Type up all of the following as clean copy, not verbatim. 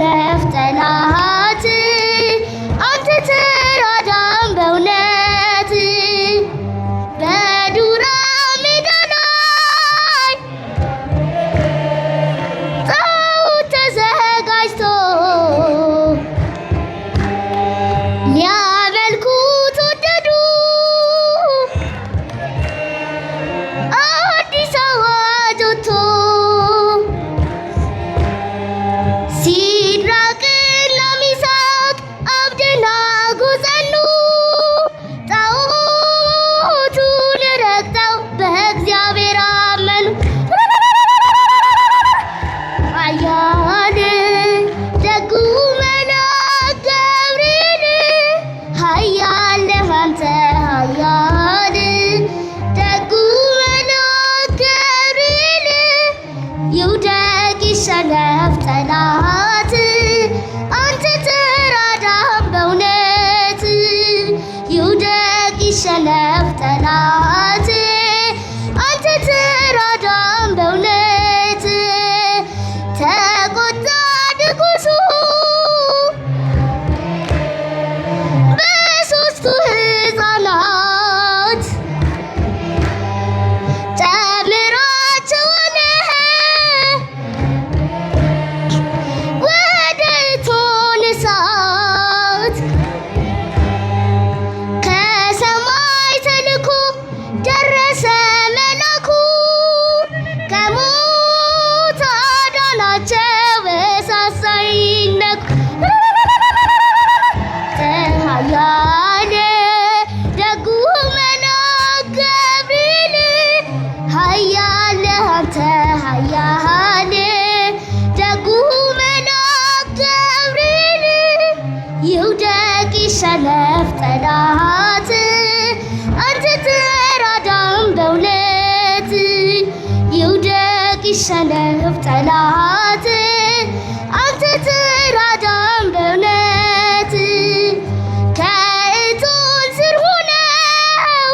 ይሸነፍ ጠላት አንተ ተራዳን በእውነት በዱር ሜዳ ላይ ጣዖት ተዘጋጅቶ ሊያመልኩት ወደዱ አዲስ አዋጅ ወጥቶ ሲድራቅና ሚሳቅ አብደናጎ ጸኑ ጣዖቱን ረግጠው በእግዚአብሔር አመኑ። ኃያል ደጉ መልአክ ገብርኤል ኃያል ነህ አንተ ኃያል ደጉ መልአክ ገብርኤል ይውደቅ ይሸነፍ ጠላት አንተ ተራዳን በእውነት ይውደቅ ይሸነፍ ጠላት አንተ ተራዳን በእውነት ተቆጣ ንጉሡ በሦስቱ ሕፃናት ጨምራቸዋል ወደ እቶነ እሳት ከሰማይ ተልኮ ደረሰ መላኩ ከሞት አዳናቸው በእሳት ሳይነኩ። ኃያል ደጉ መልአክ ገብርኤል ኃያል ነህ አንተ ኃያል ደጉ መልአክ ገብርኤል ይውደቅ ይሸነፍ ጠላት አንተ ተራዳን በእውነት ይውደቅ ይሸነፍ ጠላት አንተ ተራዳን በእውነት ከእቶን ስር ሆነው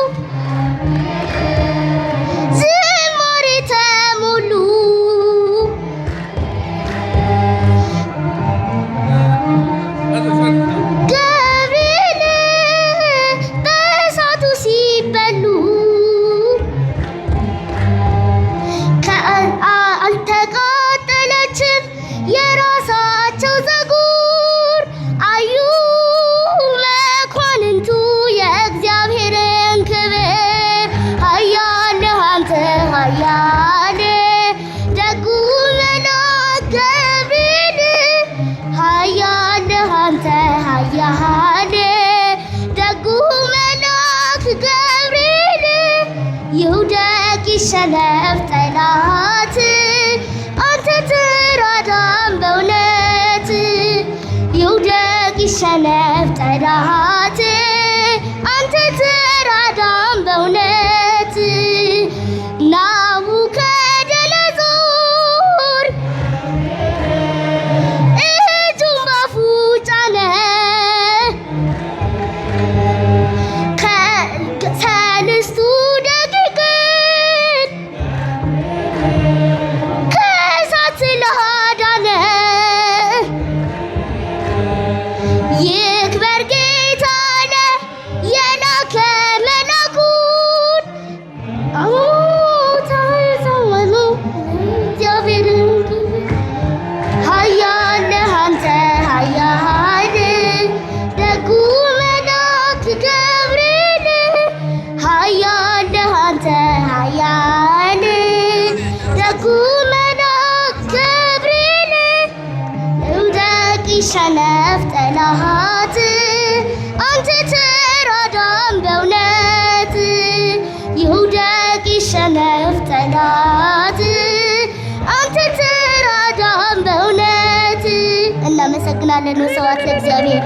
ዝማሬ ተሞሉ ገብርኤል በእሳቱ ሲበሉ አልተቃጠለችም የራሳቸው ፀጉር አዩ መኳንንቱ የእግዚአብሔርን ክብር። ኃያል ነህ አንተ ኃያል ደጉ መልአክ ገብርኤል ኃያል ነህ አንተ ኃያል ደጉ መልአክ ገብርኤል ይውደቅ ይሸነፍ ጠላት አንተ ተራዳን በእውነት ይውደቅ ይሸነፍ ጠላት አንተ ተራዳን በእውነት ናቡከደነፆር እጁን ባፉ ጫነ ከሰልስቱ ደቂቅን ከእሳት ስላዳነ ይክበር ጌታ አለ የላከ መላኩን ታዘመኑ እግዚአብሔርን ኃያል ነህ አንተ ኃያል ደጉ መልአክ ገብርኤል ኃያል ነህ አንተ ኃያል ደጉ መልአክ ገብርኤል ይውደቅ ይሸነፍ ጠላት አንተ ተራዳን በእውነት ይውደቅ ይሸነፍ ጠላት አንተ ተራዳን በእውነት። እናመሰግናለን። ወስብሐት ለእግዚአብሔር።